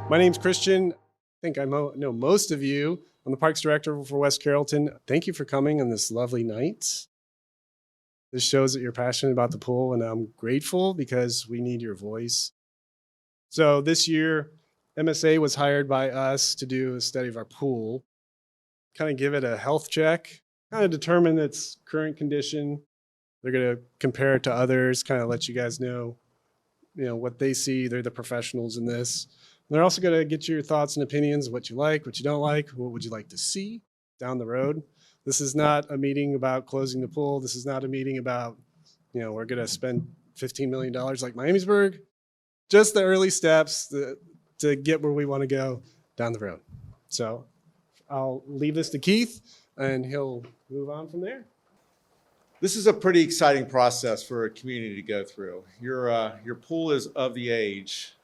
My name's Christian. I think I know most of you. I'm the Parks Director for West Carrollton. Thank you for coming on this lovely night. This shows that you're passionate about the pool, and I'm grateful because we need your voice. So this year, MSA was hired by us to do a study of our pool, kind of give it a health check, kind of determine its current condition. They're going to compare it to others, kind of let you guys know, what they see. They're the professionals in this. They're also going to get your thoughts and opinions, what you like, what you don't like, what would you like to see down the road. This is not a meeting about closing the pool. This is not a meeting about, we're going to spend $15 million like Miamisburg. Just the early steps to get where we want to go down the road. So I'll leave this to Keith, and he'll move on from there. This is a pretty exciting process for a community to go through. Your pool is of the age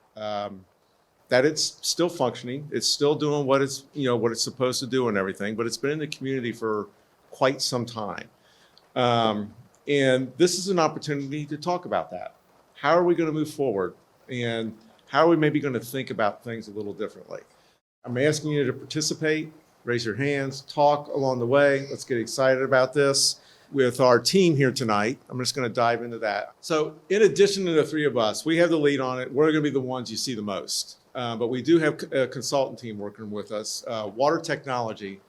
that it's still functioning. It's still doing what it's supposed to do and everything, but it's been in the community for quite some time. And this is an opportunity to talk about that. How are we going to move forward? And how are we maybe going to think about things a little differently? I'm asking you to participate, raise your hands, talk along the way. Let's get excited about this. With our team here tonight, I'm just going to dive into that. So in addition to the three of us, we have the lead on it. We're going to be the ones you see the most. But we do have a consultant team working with us. Water Technology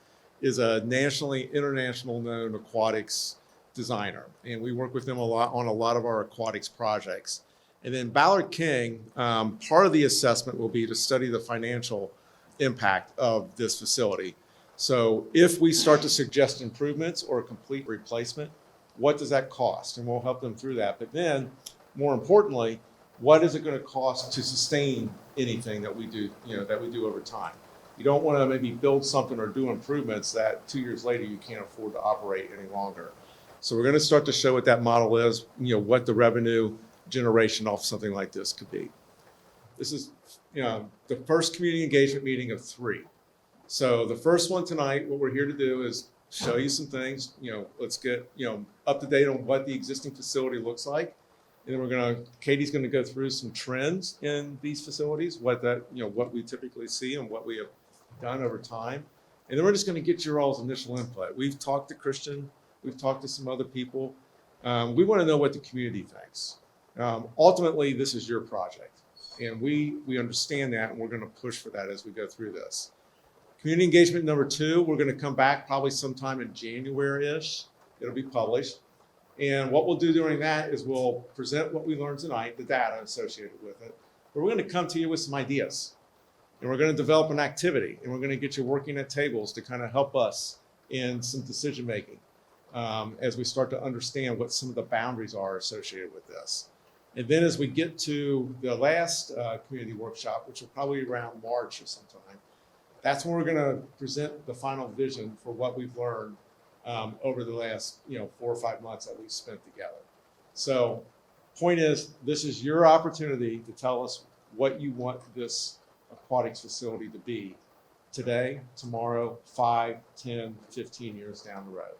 is a nationally, international known aquatics designer. And we work with them a lot on a lot of our aquatics projects. And then Ballard King, part of the assessment will be to study the financial impact of this facility. So if we start to suggest improvements or a complete replacement, what does that cost? And we'll help them through that. But then, more importantly, what is it going to cost to sustain anything that we do, over time? You don't want to maybe build something or do improvements that 2 years later you can't afford to operate any longer. So we're going to start to show what that model is, what the revenue generation off something like this could be. This is, the first community engagement meeting of 3. So the first one tonight, what we're here to do is show you some things. Let's get up to date on what the existing facility looks like, and then Katie's going to go through some trends in these facilities, what we typically see and what we have done over time, and then we're just going to get your all's initial input. We've talked to Christian, we've talked to some other people. We want to know what the community thinks. Ultimately, this is your project, and we understand that, and we're going to push for that as we go through this. Community engagement number 2, we're going to come back probably sometime in January-ish. It'll be published. And what we'll do during that is we'll present what we learned tonight, the data associated with it. But we're going to come to you with some ideas. And we're going to develop an activity. And we're going to get you working at tables to kind of help us in some decision making as we start to understand what some of the boundaries are associated with this. And then as we get to the last community workshop, which will probably be around March or sometime, that's when we're going to present the final vision for what we've learned over the last 4 or 5 months that we've spent together. So point is, this is your opportunity to tell us what you want this aquatics facility to be today, tomorrow, 5, 10, 15 years down the road.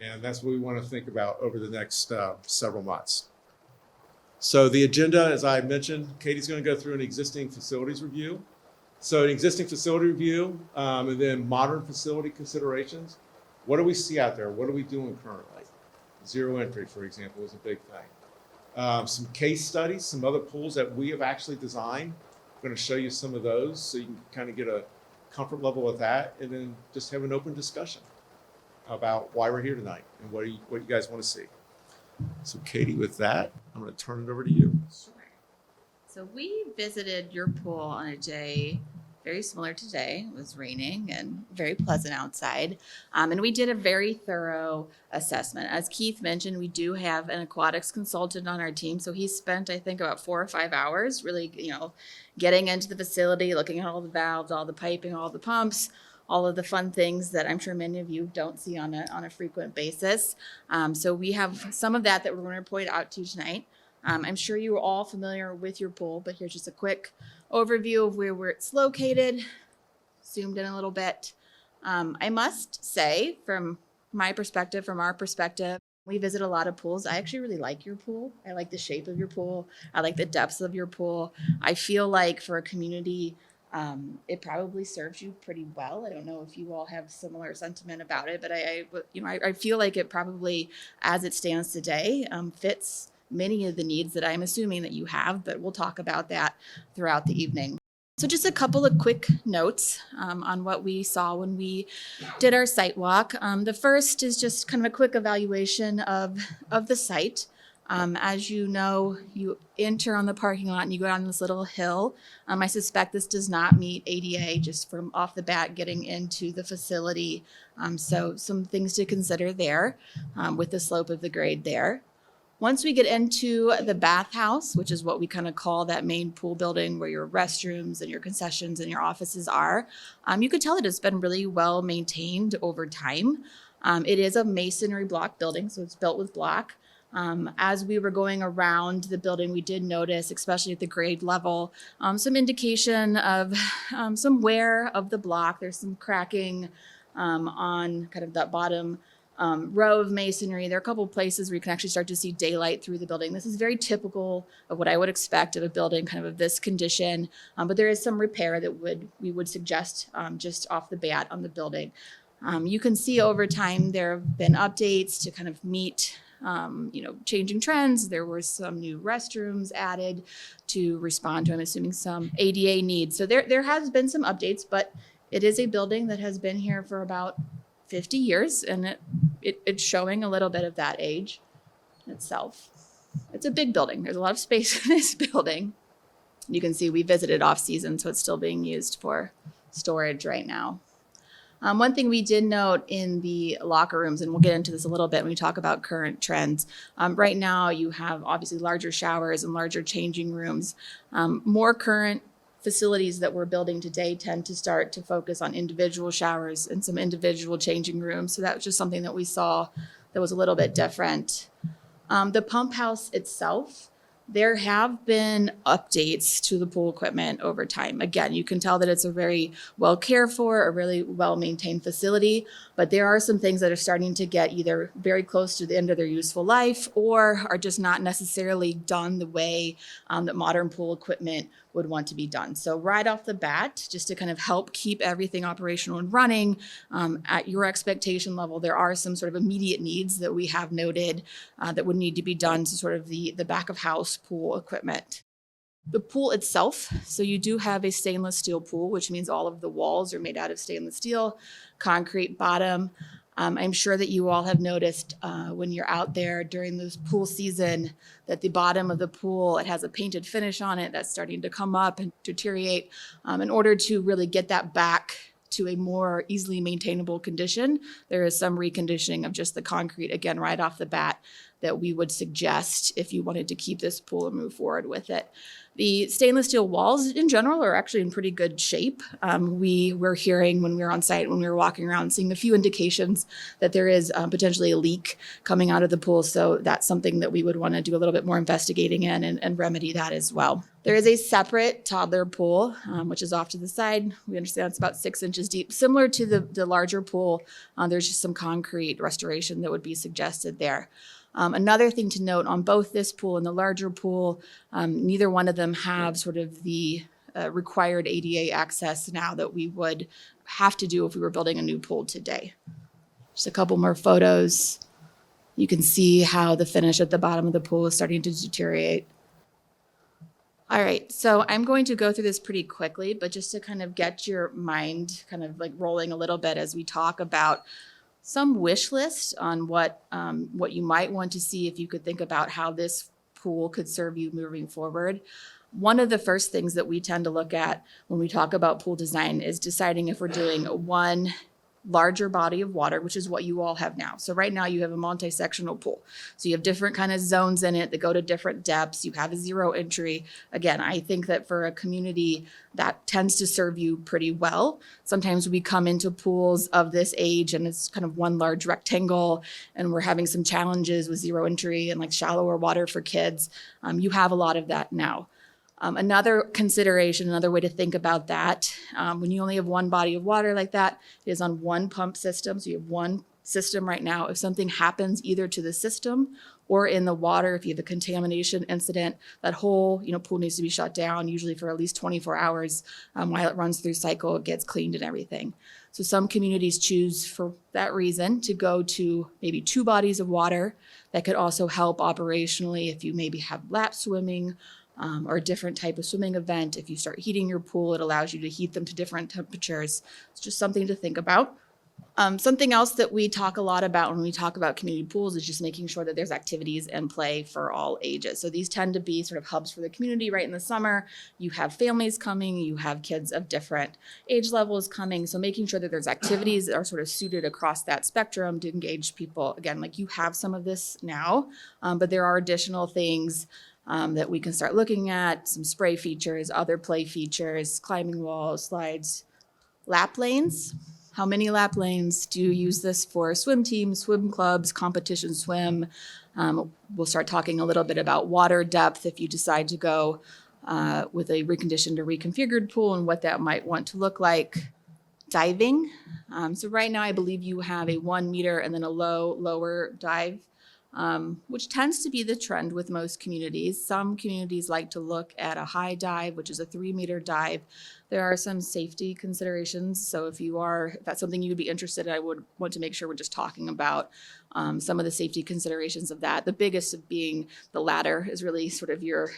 And that's what we want to think about over the next several months. So the agenda, as I mentioned, Katie's going to go through an existing facilities review. So an existing facility review, and then modern facility considerations. What do we see out there? What are we doing currently? Zero entry, for example, is a big thing. Some case studies, some other pools that we have actually designed. I'm going to show you some of those so you can kind of get a comfort level with that, and then just have an open discussion about why we're here tonight and what you guys want to see. So Katie, with that, I'm going to turn it over to you. Sure. So we visited your pool on a day very similar to today. It was raining and very pleasant outside. And we did a very thorough assessment. As Keith mentioned, we do have an aquatics consultant on our team. So he spent, I think, about 4 or 5 hours really, getting into the facility, looking at all the valves, all the piping, all the pumps, all of the fun things that I'm sure many of you don't see on a frequent basis. So we have some of that we're going to point out to you tonight. I'm sure you are all familiar with your pool, but here's just a quick overview of where it's located, zoomed in a little bit. I must say, from my perspective, from our perspective, we visit a lot of pools. I actually really like your pool. I like the shape of your pool. I like the depths of your pool. I feel like for a community It probably serves you pretty well. I don't know if you all have similar sentiment about it, but I feel like it probably, as it stands today, fits many of the needs that I'm assuming that you have, but we'll talk about that throughout the evening. So just a couple of quick notes on what we saw when we did our site walk. The first is just kind of a quick evaluation of the site. As you know, you enter on the parking lot and you go down this little hill. I suspect this does not meet ADA just from off the bat getting into the facility. So some things to consider there with the slope of the grade there. Once we get into the bathhouse, which is what we kind of call that main pool building where your restrooms and your concessions and your offices are, you could tell that it's been really well maintained over time. It is a masonry block building, so it's built with block. As we were going around the building, we did notice, especially at the grade level, some indication of some wear of the block. There's some cracking on kind of that bottom row of masonry. There are a couple of places where you can actually start to see daylight through the building. This is very typical of what I would expect of a building kind of this condition, but there is some repair that we would suggest just off the bat on the building. You can see over time there have been updates to kind of meet changing trends. There were some new restrooms added to respond to, I'm assuming, some ADA needs. So there has been some updates, but it is a building that has been here for about 50 years, and it's showing a little bit of that age itself. It's a big building. There's a lot of space in this building. You can see we visited off season, so it's still being used for storage right now. One thing we did note in the locker rooms, and we'll get into this a little bit when we talk about current trends. Right now, you have obviously larger showers and larger changing rooms. More current facilities that we're building today tend to start to focus on individual showers and some individual changing rooms. So that was just something that we saw that was a little bit different. The pump house itself, there have been updates to the pool equipment over time. Again, you can tell that it's a very well cared for, a really well maintained facility, but there are some things that are starting to get either very close to the end of their useful life or are just not necessarily done the way that modern pool equipment would want to be done. So right off the bat, just to kind of help keep everything operational and running at your expectation level, there are some sort of immediate needs that we have noted that would need to be done to sort of the back of house pool equipment. The pool itself, so you do have a stainless steel pool, which means all of the walls are made out of stainless steel, concrete bottom. I'm sure that you all have noticed when you're out there during this pool season that the bottom of the pool, it has a painted finish on it that's starting to come up and deteriorate. In order to really get that back to a more easily maintainable condition, there is some reconditioning of just the concrete, again, right off the bat, that we would suggest if you wanted to keep this pool and move forward with it. The stainless steel walls in general are actually in pretty good shape. We were hearing when we were on site, when we were walking around, seeing a few indications that there is potentially a leak coming out of the pool. So that's something that we would want to do a little bit more investigating in and remedy that as well. There is a separate toddler pool, which is off to the side. We understand it's about 6 inches deep. Similar to the larger pool, there's just some concrete restoration that would be suggested there. Another thing to note on both this pool and the larger pool, neither one of them have sort of the required ADA access now that we would have to do if we were building a new pool today. Just a couple more photos. You can see how the finish at the bottom of the pool is starting to deteriorate. All right, so I'm going to go through this pretty quickly, but just to kind of get your mind kind of like rolling a little bit as we talk about some wish list on what you might want to see if you could think about how this pool could serve you moving forward. One of the first things that we tend to look at when we talk about pool design is deciding if we're doing one larger body of water, which is what you all have now. So right now you have a multi-sectional pool. So you have different kind of zones in it that go to different depths. You have a zero entry. Again, I think that for a community that tends to serve you pretty well. Sometimes we come into pools of this age and it's kind of one large rectangle and we're having some challenges with zero entry and like shallower water for kids. You have a lot of that now. Another consideration, another way to think about that, when you only have one body of water like that, is on one pump system. So you have one system right now. If something happens either to the system or in the water, if you have a contamination incident, that whole pool needs to be shut down, usually for at least 24 hours while it runs through cycle, it gets cleaned and everything. So some communities choose for that reason to go to maybe 2 bodies of water. That could also help operationally if you maybe have lap swimming or a different type of swimming event. If you start heating your pool, it allows you to heat them to different temperatures. It's just something to think about. Something else that we talk a lot about when we talk about community pools is just making sure that there's activities and play for all ages. So these tend to be sort of hubs for the community right in the summer. You have families coming, you have kids of different age levels coming. So making sure that there's activities that are sort of suited across that spectrum to engage people. Again, like you have some of this now, but there are additional things that we can start looking at, some spray features, other play features, climbing walls, slides, lap lanes. How many lap lanes do you use this for? Swim teams, swim clubs, competition swim. We'll start talking a little bit about water depth if you decide to go with a reconditioned or reconfigured pool and what that might want to look like. Diving. So right now I believe you have a 1 meter and then a lower dive, which tends to be the trend with most communities. Some communities like to look at a high dive, which is a 3 meter dive. There are some safety considerations. So if that's something you would be interested in, I would want to make sure we're just talking about some of the safety considerations of that. The biggest of being the ladder is really sort of your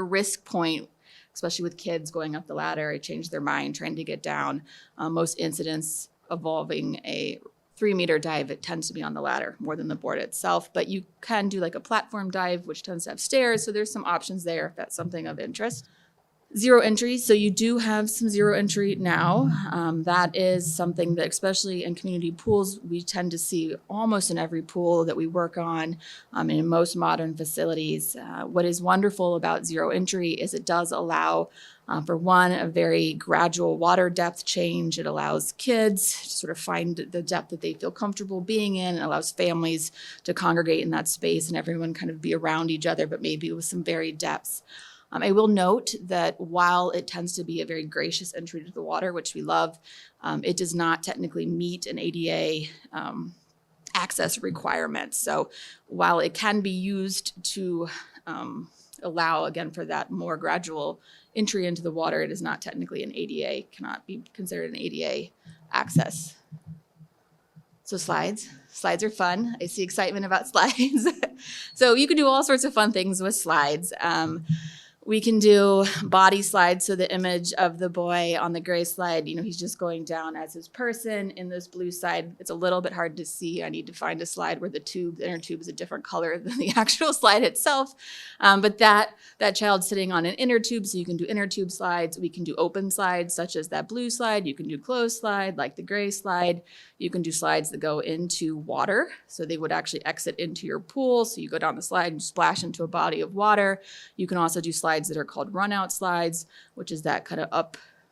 risk point, especially with kids going up the ladder. They change their mind trying to get down. Most incidents involving a 3 meter dive, it tends to be on the ladder more than the board itself, but you can do like a platform dive, which tends to have stairs. So there's some options there if that's something of interest. Zero entry. So you do have some zero entry now. That is something that, especially in community pools, we tend to see almost in every pool that we work on and in most modern facilities. What is wonderful about zero entry is it does allow, for one, a very gradual water depth change. It allows kids to sort of find the depth that they feel comfortable being in. It allows families to congregate in that space and everyone kind of be around each other, but maybe with some varied depths. I will note that while it tends to be a very gracious entry to the water, which we love, it does not technically meet an ADA access requirement. So while it can be used to allow, again, for that more gradual entry into the water, it is not technically an ADA, cannot be considered an ADA access. So slides are fun. I see excitement about slides. So you can do all sorts of fun things with slides. We can do body slides. So the image of the boy on the gray slide, he's just going down as his person. In this blue slide, it's a little bit hard to see. I need to find a slide where the inner tube is a different color than the actual slide itself. But that child's sitting on an inner tube, so you can do inner tube slides. We can do open slides, such as that blue slide. You can do closed slide, like the gray slide. You can do slides that go into water. So they would actually exit into your pool. So you go down the slide and splash into a body of water. You can also do slides that are called run out slides, which is that kind of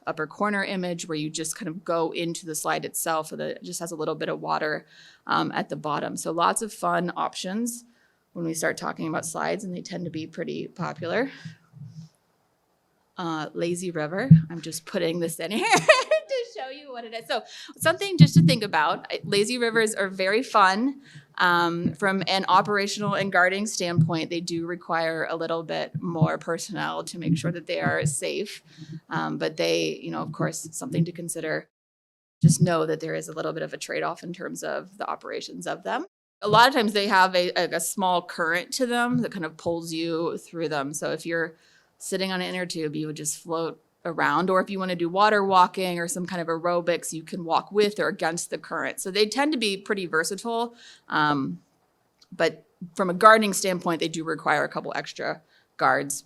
upper corner image where you just kind of go into the slide itself, so that it just has a little bit of water at the bottom. So lots of fun options when we start talking about slides, and they tend to be pretty popular. Lazy river. I'm just putting this in here to show you what it is. So something just to think about. Lazy rivers are very fun. From an operational and guarding standpoint, they do require a little bit more personnel to make sure that they are safe. But they, of course, it's something to consider. Just know that there is a little bit of a trade-off in terms of the operations of them. A lot of times they have a small current to them that kind of pulls you through them. So if you're sitting on an inner tube, you would just float around, or if you want to do water walking or some kind of aerobics, you can walk with or against the current. So they tend to be pretty versatile, but from a gardening standpoint, they do require a couple extra guards.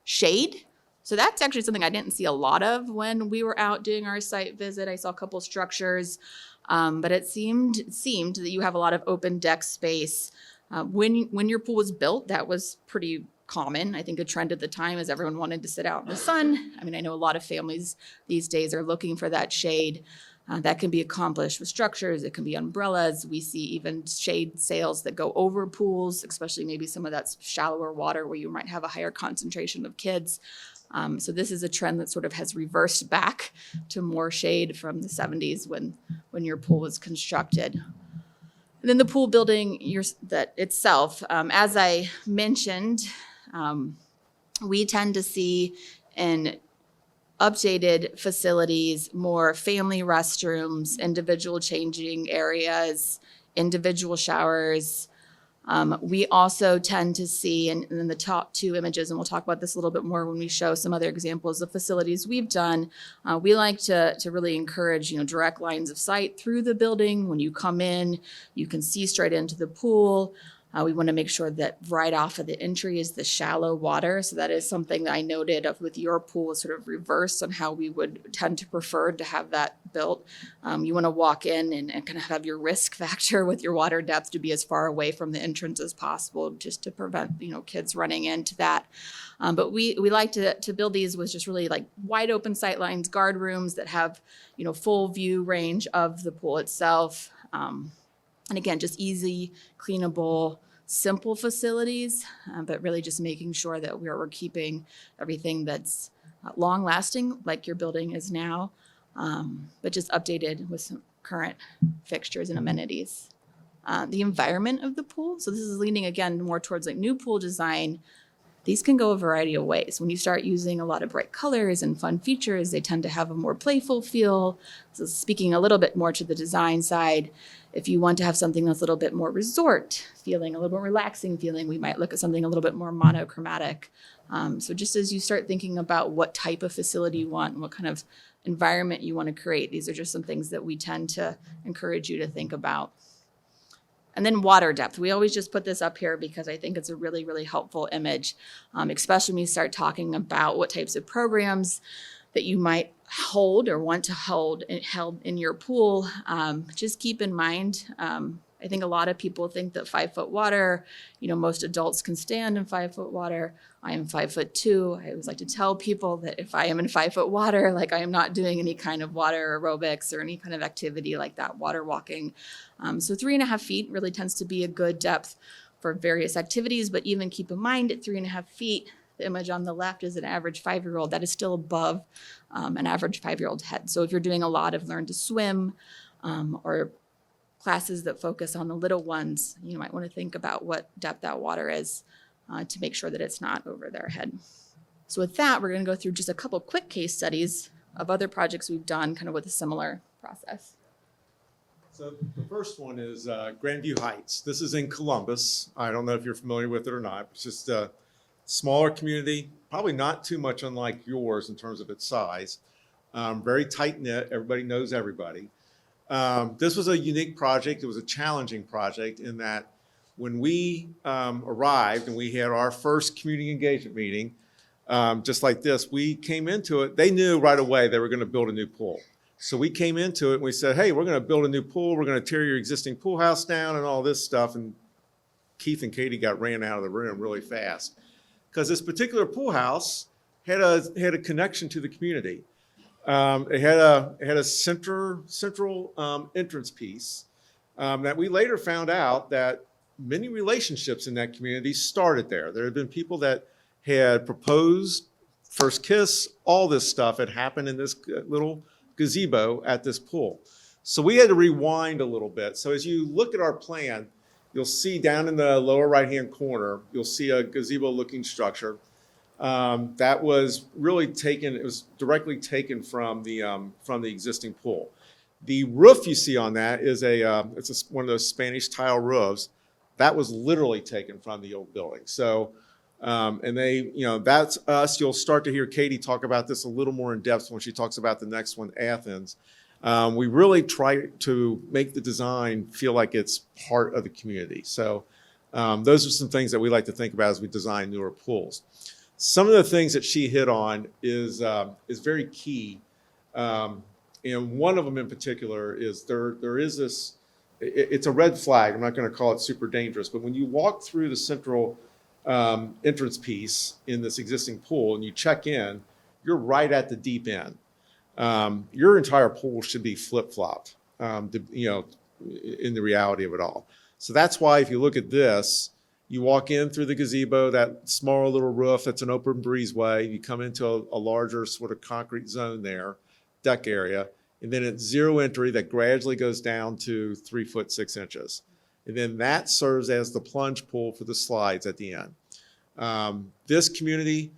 Shade. So that's actually something I didn't see a lot of when we were out doing our site visit. I saw a couple structures, but it seemed that you have a lot of open deck space. When your pool was built, that was pretty common. I think a trend at the time is everyone wanted to sit out in the sun. I mean, I know a lot of families these days are looking for that shade. That can be accomplished with structures. It can be umbrellas. We see even shade sails that go over pools, especially maybe some of that shallower water where you might have a higher concentration of kids. So this is a trend that sort of has reversed back to more shade from the 70s when your pool was constructed. And then the pool building that itself, as I mentioned, we tend to see in updated facilities more family restrooms, individual changing areas, individual showers. We also tend to see, and in the top two images, and we'll talk about this a little bit more when we show some other examples of facilities we've done, we like to really encourage, direct lines of sight through the building. When you come in, you can see straight into the pool. We want to make sure that right off of the entry is the shallow water. So that is something that I noted with your pool, sort of reverse on how we would tend to prefer to have that built. You want to walk in and kind of have your risk factor with your water depth to be as far away from the entrance as possible, just to prevent, kids running into that. But we like to build these with just really like wide open sight lines, guard rooms that have, full view range of the pool itself. And again, just easy, cleanable, simple facilities, but really just making sure that we're keeping everything that's long lasting, like your building is now, but just updated with some current fixtures and amenities. The environment of the pool. So this is leaning again more towards like new pool design. These can go a variety of ways. When you start using a lot of bright colors and fun features, they tend to have a more playful feel. So speaking a little bit more to the design side, if you want to have something that's a little bit more resort feeling, a little more relaxing feeling, we might look at something a little bit more monochromatic. So just as you start thinking about what type of facility you want and what kind of environment you want to create, these are just some things that we tend to encourage you to think about. And then water depth. We always just put this up here because I think it's a really, really helpful image, especially when you start talking about what types of programs that you might hold or want to hold held in your pool. Just keep in mind, I think a lot of people think that 5 foot water, most adults can stand in 5 foot water. I am 5'2". I always like to tell people that if I am in 5 foot water, like I am not doing any kind of water aerobics or any kind of activity like that, water walking. So 3.5 feet really tends to be a good depth for various activities, but even keep in mind at 3.5 feet, the image on the left is an average 5-year-old. That is still above an average 5-year-old head. So if you're doing a lot of learn to swim or classes that focus on the little ones, you might want to think about what depth that water is to make sure that it's not over their head. So with that, we're going to go through just a couple quick case studies of other projects we've done kind of with a similar process. So the first one is Grandview Heights. This is in Columbus. I don't know if you're familiar with it or not. It's just a smaller community, probably not too much unlike yours in terms of its size. Very tight-knit. Everybody knows everybody. This was a unique project. It was a challenging project in that when we arrived and we had our first community engagement meeting, just like this, we came into it. They knew right away they were going to build a new pool. So we came into it and we said, hey, we're going to build a new pool. We're going to tear your existing pool house down and all this stuff. And Keith and Katie ran out of the room really fast because this particular pool house had a connection to the community. It had a central entrance piece that we later found out that many relationships in that community started there. There had been people that had proposed, first kiss, all this stuff had happened in this little gazebo at this pool. So we had to rewind a little bit. So as you look at our plan, you'll see down in the lower right-hand corner, you'll see a gazebo-looking structure. That was really taken, it was directly taken from the existing pool. The roof you see on that is one of those Spanish tile roofs. That was literally taken from the old building. So, and that's us. You'll start to hear Katie talk about this a little more in depth when she talks about the next one, Athens. We really try to make the design feel like it's part of the community. So those are some things that we like to think about as we design newer pools. Some of the things that she hit on is very key. And one of them in particular is there is this, it's a red flag. I'm not going to call it super dangerous, but when you walk through the central entrance piece in this existing pool and you check in, you're right at the deep end. Your entire pool should be flip-flopped, in the reality of it all. So that's why if you look at this, you walk in through the gazebo, that small little roof, that's an open breezeway. You come into a larger sort of concrete zone there, deck area, and then it's zero entry that gradually goes down to 3 foot 6 inches. And then that serves as the plunge pool for the slides at the end. This community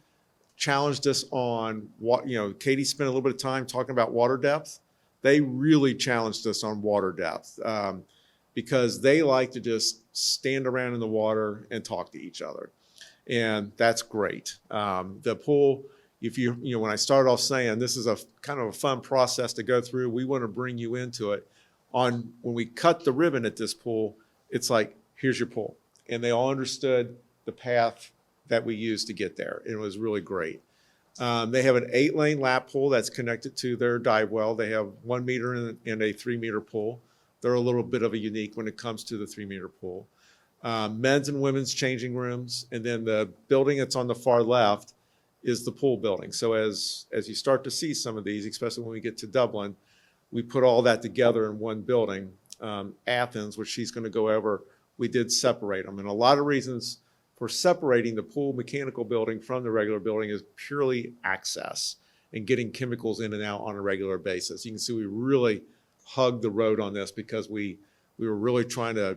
challenged us on what, Katie spent a little bit of time talking about water depth. They really challenged us on water depth because they like to just stand around in the water and talk to each other. And that's great. The pool, when I started off saying this is a kind of a fun process to go through, we want to bring you into it. When we cut the ribbon at this pool, it's like, here's your pool. And they all understood the path that we used to get there. It was really great. They have an 8-lane lap pool that's connected to their dive well. They have 1 meter and a 3-meter pool. They're a little bit of a unique when it comes to the 3-meter pool. Men's and women's changing rooms. And then the building that's on the far left is the pool building. So as you start to see some of these, especially when we get to Dublin, we put all that together in one building. Athens, which she's going to go over, we did separate them. And a lot of reasons for separating the pool mechanical building from the regular building is purely access and getting chemicals in and out on a regular basis. You can see we really hugged the road on this because we were really trying to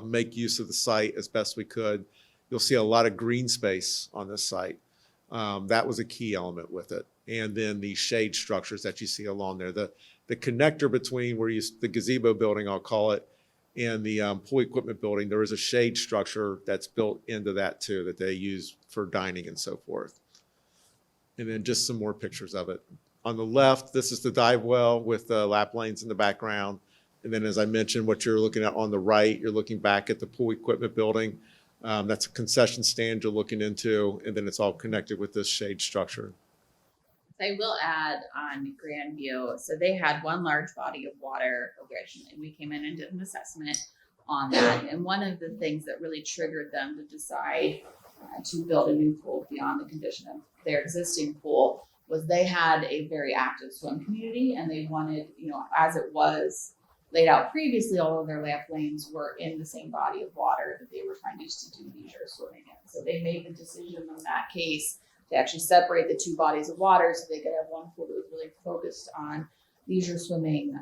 make use of the site as best we could. You'll see a lot of green space on this site. That was a key element with it. And then the shade structures that you see along there. The connector between the gazebo building, I'll call it, and the pool equipment building, there is a shade structure that's built into that too, that they use for dining and so forth. And then just some more pictures of it. On the left, this is the dive well with the lap lanes in the background. And then as I mentioned, what you're looking at on the right, you're looking back at the pool equipment building. That's a concession stand you're looking into, and then it's all connected with this shade structure. I will add on Grandview, so they had one large body of water originally. We came in and did an assessment on that. And one of the things that really triggered them to decide to build a new pool beyond the condition of their existing pool was they had a very active swim community, and they wanted, as it was laid out previously, all of their lap lanes were in the same body of water that they were trying to do leisure swimming in. So they made the decision in that case to actually separate the two bodies of water so they could have one pool that was really focused on leisure swimming.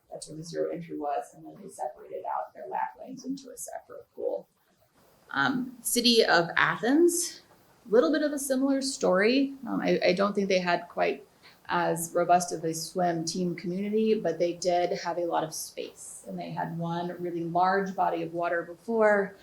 That's where the zero entry was. And then they separated out their lap lanes into a separate pool. City of Athens, a little bit of a similar story. I don't think they had quite as robust of a swim team community, but they did have a lot of space. And they had one really large body of water before.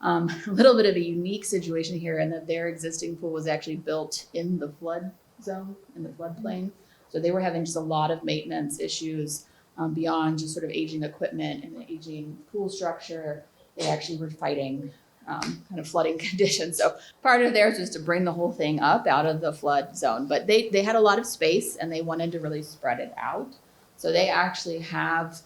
A little bit of a unique situation here in that their existing pool was actually built in the flood zone, in the floodplain. So they were having just a lot of maintenance issues beyond just sort of aging equipment and the aging pool structure. They actually were fighting kind of flooding conditions. So part of theirs was to bring the whole thing up out of the flood zone. But they had a lot of space and they wanted to really spread it out. So they actually have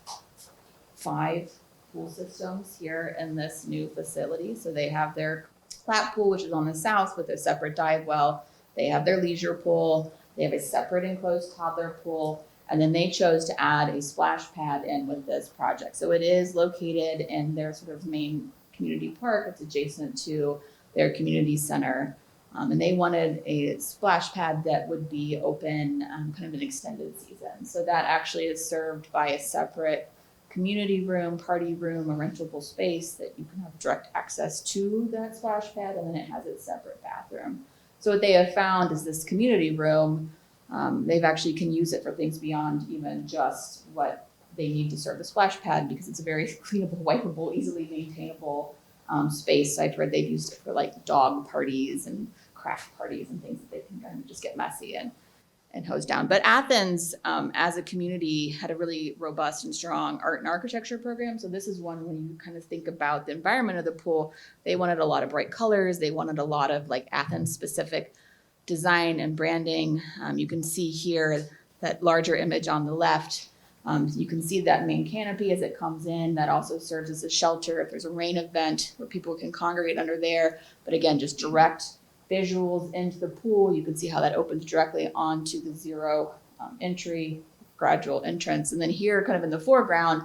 5 pool systems here in this new facility. So they have their lap pool, which is on the south with a separate dive well. They have their leisure pool. They have a separate enclosed toddler pool. And then they chose to add a splash pad in with this project. So it is located in their sort of main community park. It's adjacent to their community center. And they wanted a splash pad that would be open kind of an extended season. So that actually is served by a separate community room, party room, a rentable space that you can have direct access to that splash pad, and then it has its separate bathroom. So what they have found is this community room, they've actually can use it for things beyond even just what they need to serve the splash pad because it's a very cleanable, wipeable, easily maintainable space. I've heard they've used it for like dog parties and craft parties and things that they can kind of just get messy and hose down. But Athens, as a community, had a really robust and strong art and architecture program. So this is one when you kind of think about the environment of the pool, they wanted a lot of bright colors. They wanted a lot of like Athens specific design and branding. You can see here that larger image on the left. You can see that main canopy as it comes in. That also serves as a shelter if there's a rain event where people can congregate under there. But again, just direct visuals into the pool. You can see how that opens directly onto the zero entry gradual entrance. And then here kind of in the foreground,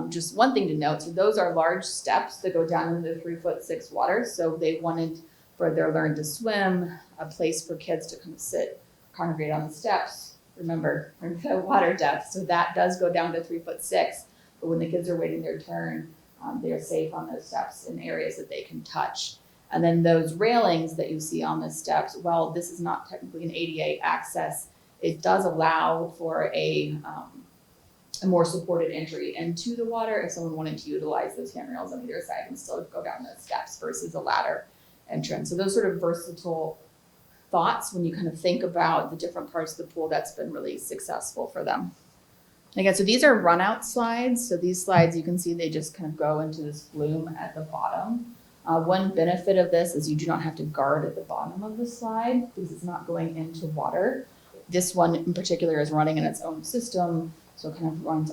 just one thing to note. So those are large steps that go down into the 3'6" water. So they wanted for their learn to swim, a place for kids to kind of sit, congregate on the steps. Remember, the water depth. So that does go down to 3'6". But when the kids are waiting their turn, They're safe on those steps in areas that they can touch. And then those railings that you see on the steps, while this is not technically an ADA access, it does allow for a more supported entry into the water if someone wanted to utilize those handrails on either side and still go down those steps versus a ladder entrance. So those sort of versatile thoughts when you kind of think about the different parts of the pool, that's been really successful for them. Again, so these are run out slides. So these slides, you can see they just kind of go into this flume at the bottom. One benefit of this is you do not have to guard at the bottom of the slide because it's not going into water. This one in particular is running in its own system, so it kind of runs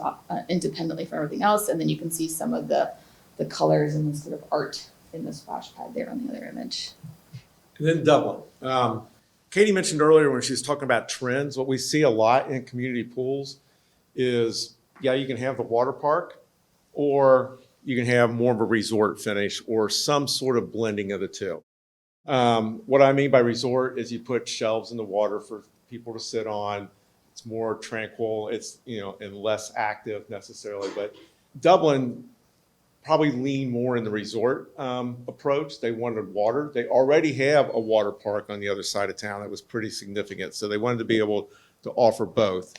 independently from everything else. And then you can see some of the colors and the sort of art in the splash pad there on the other image. And then Dublin. Katie mentioned earlier when she was talking about trends, what we see a lot in community pools is, yeah, you can have the water park, or you can have more of a resort finish or some sort of blending of the two. What I mean by resort is you put shelves in the water for people to sit on. It's more tranquil. It's, and less active necessarily. But Dublin probably lean more in the resort approach. They wanted water. They already have a water park on the other side of town that was pretty significant. So they wanted to be able to offer both.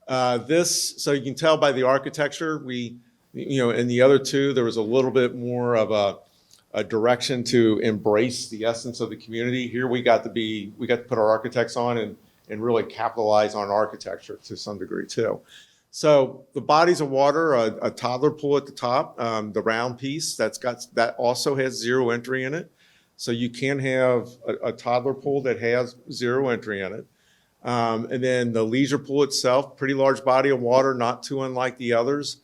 So you can tell by the architecture, in the other two, there was a little bit more of a direction to embrace the essence of the community. Here we got to put our architects on and really capitalize on architecture to some degree too. So the bodies of water, a toddler pool at the top, the round piece that also has zero entry in it. So you can have a toddler pool that has zero entry in it. And then the leisure pool itself, pretty large body of water, not too unlike the others.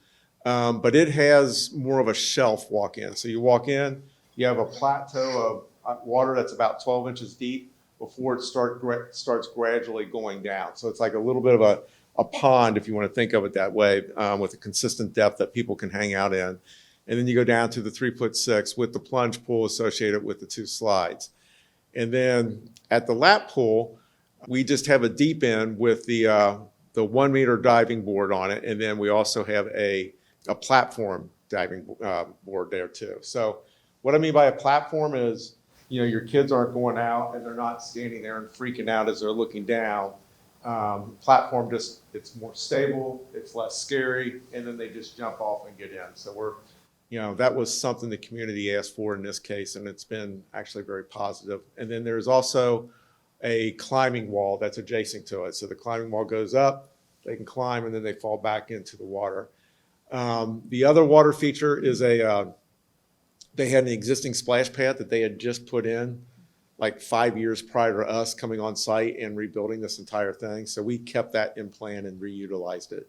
But it has more of a shelf walk-in. So you walk in, you have a plateau of water that's about 12 inches deep before it starts gradually going down. So it's like a little bit of a pond, if you want to think of it that way, with a consistent depth that people can hang out in. And then you go down to the 3'6" with the plunge pool associated with the two slides. And then at the lap pool, we just have a deep end with the 1 meter diving board on it. And then we also have a platform diving board there too. So what I mean by a platform is, your kids aren't going out and they're not standing there and freaking out as they're looking down. Platform it's more stable, it's less scary, and then they just jump off and get in. So that was something the community asked for in this case, and it's been actually very positive. And then there's also a climbing wall that's adjacent to it. So the climbing wall goes up, they can climb, and then they fall back into the water. The other water feature is they had an existing splash pad that they had just put in like 5 years prior to us coming on site and rebuilding this entire thing. So we kept that in plan and reutilized it.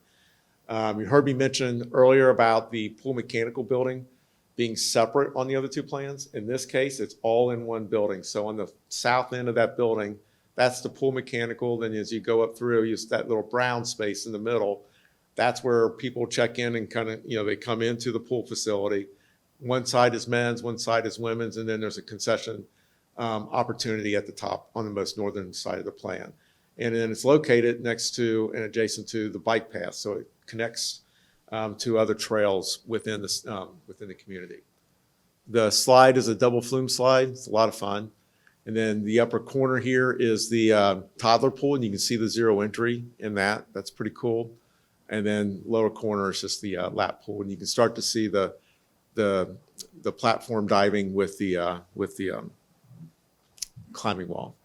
You heard me mention earlier about the pool mechanical building being separate on the other two plans. In this case, it's all in one building. So on the south end of that building, that's the pool mechanical. Then as you go up through, use that little brown space in the middle. That's where people check in and kind of, they come into the pool facility. One side is men's, one side is women's, and then there's a concession opportunity at the top on the most northern side of the plan. And then it's located next to and adjacent to the bike path, so it connects to other trails within the community. The slide is a double flume slide. It's a lot of fun. And then the upper corner here is the toddler pool, and you can see the zero entry in that. That's pretty cool. And then lower corner is just the lap pool, and you can start to see the platform diving with the climbing wall.